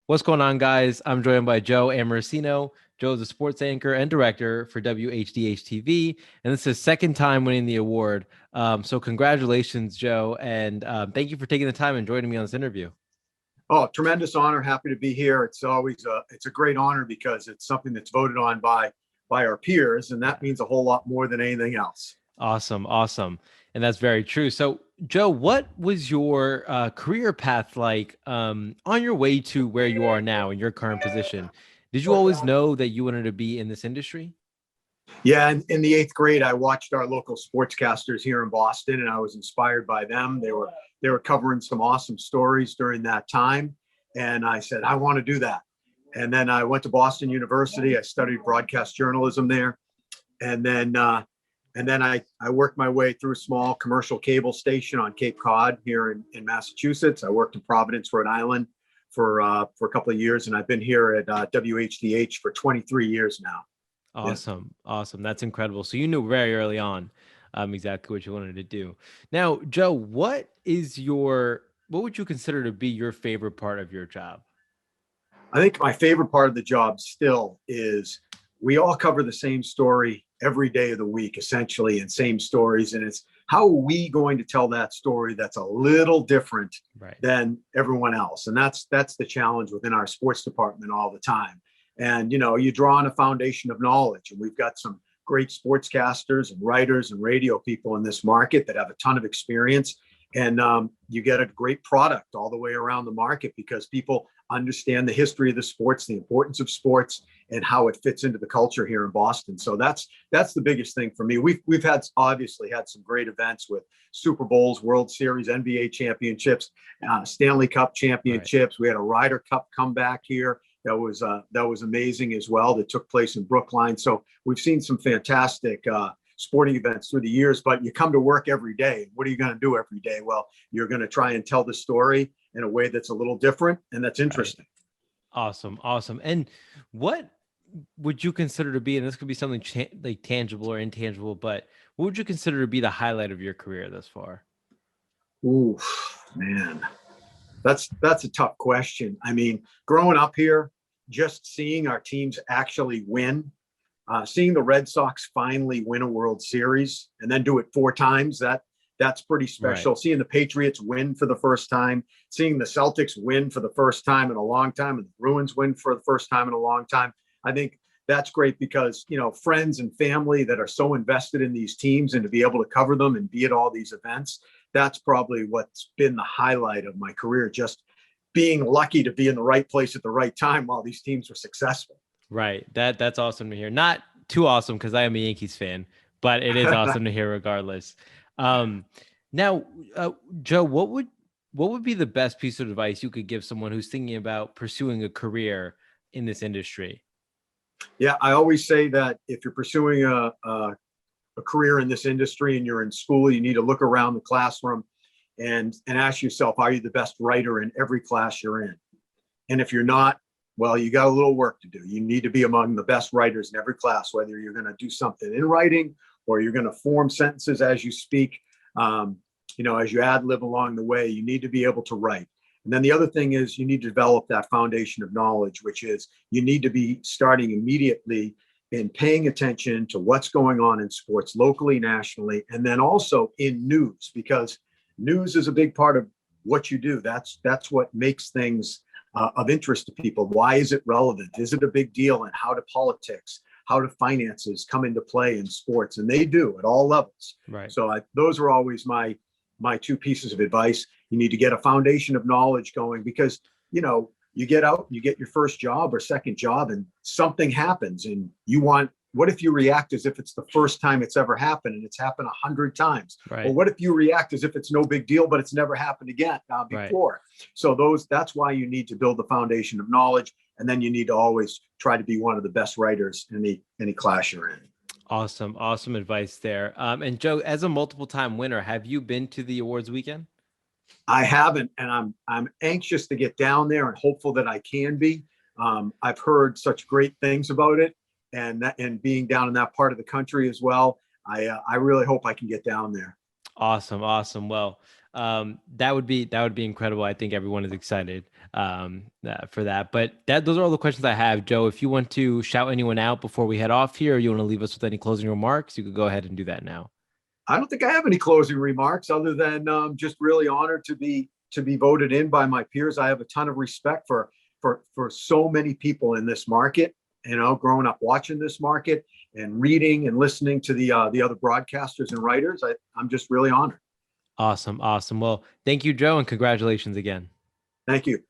What's going on, guys? I'm joined by Joe Amorosino. Joe is a sports anchor and director for WHDH-TV, and this is his second time winning the award. So congratulations, Joe, and thank you for taking the time and joining me on this interview. Oh, tremendous honor. Happy to be here. It's always it's a great honor because it's something that's voted on by our peers, and that means a whole lot more than anything else. Awesome. And that's very true. So, Joe, what was your career path like on your way to where you are now in your current position? Did you always know that you wanted to be in this industry? Yeah, in the eighth grade, I watched our local sportscasters here in Boston, and I was inspired by them. They were covering some awesome stories during that time, and I said, I want to do that. And then I went to Boston University. I studied broadcast journalism there, and then I worked my way through a small commercial cable station on Cape Cod here in Massachusetts. I worked in Providence, Rhode Island for a couple of years, and I've been here at WHDH for 23 years now. Awesome. That's incredible. So you knew very early on exactly what you wanted to do. Now, Joe, what would you consider to be your favorite part of your job? I think my favorite part of the job still is we all cover the same story every day of the week, essentially, and same stories. And it's how are we going to tell that story that's a little different than everyone else? And that's the challenge within our sports department all the time. And, you draw on a foundation of knowledge, and we've got some great sportscasters and writers and radio people in this market that have a ton of experience. And you get a great product all the way around the market because people understand the history of the sports, the importance of sports, and how it fits into the culture here in Boston. So that's the biggest thing for me. We've obviously had some great events with Super Bowls, World Series, NBA championships, Stanley Cup championships. Right. We had a Ryder Cup comeback here. That was amazing as well. That took place in Brookline. So we've seen some fantastic sporting events through the years, but you come to work every day. What are you going to do every day? Well, you're going to try and tell the story in a way that's a little different and that's interesting. Awesome. And what would you consider to be, and this could be something like tangible or intangible, but what would you consider to be the highlight of your career thus far? Ooh, man, that's a tough question. I mean, growing up here, just seeing our teams actually win, seeing the Red Sox finally win a World Series and then do it 4 times, that's pretty special. Right. Seeing the Patriots win for the first time, seeing the Celtics win for the first time in a long time, and the Bruins win for the first time in a long time. I think that's great because, friends and family that are so invested in these teams and to be able to cover them and be at all these events, that's probably what's been the highlight of my career, just being lucky to be in the right place at the right time while these teams were successful. Right. That's awesome to hear. Not too awesome because I am a Yankees fan, but it is awesome to hear regardless. Now, Joe, what would be the best piece of advice you could give someone who's thinking about pursuing a career in this industry? Yeah, I always say that if you're pursuing a career in this industry and you're in school, you need to look around the classroom and ask yourself, are you the best writer in every class you're in? And if you're not, well, you got a little work to do. You need to be among the best writers in every class, whether you're going to do something in writing or you're going to form sentences as you speak. As you ad lib along the way, you need to be able to write. And then the other thing is you need to develop that foundation of knowledge, which is you need to be starting immediately in paying attention to what's going on in sports locally, nationally, and then also in news, because news is a big part of what you do. That's what makes things of interest to people. Why is it relevant? Is it a big deal? And how do politics, how do finances come into play in sports? And they do at all levels. Right. So those are always my 2 pieces of advice. You need to get a foundation of knowledge going because, you get out, you get your first job or second job and something happens and what if you react as if it's the first time it's ever happened and it's happened 100 times? Right. Or what if you react as if it's no big deal, but it's never happened again before? Right. So that's why you need to build the foundation of knowledge. And then you need to always try to be one of the best writers in any class you're in. Awesome advice there. And Joe, as a multiple time winner, have you been to the awards weekend? I haven't, and I'm anxious to get down there and hopeful that I can be. I've heard such great things about it, and being down in that part of the country as well. I really hope I can get down there. Awesome. Well, That would be incredible. I think everyone is excited for that. But those are all the questions I have. Joe, if you want to shout anyone out before we head off here, or you want to leave us with any closing remarks, you could go ahead and do that now. I don't think I have any closing remarks other than just really honored to be voted in by my peers. I have a ton of respect for so many people in this market. You know, growing up watching this market and reading and listening to the other broadcasters and writers, I'm just really honored. Awesome. Well, thank you, Joe, and congratulations again. Thank you.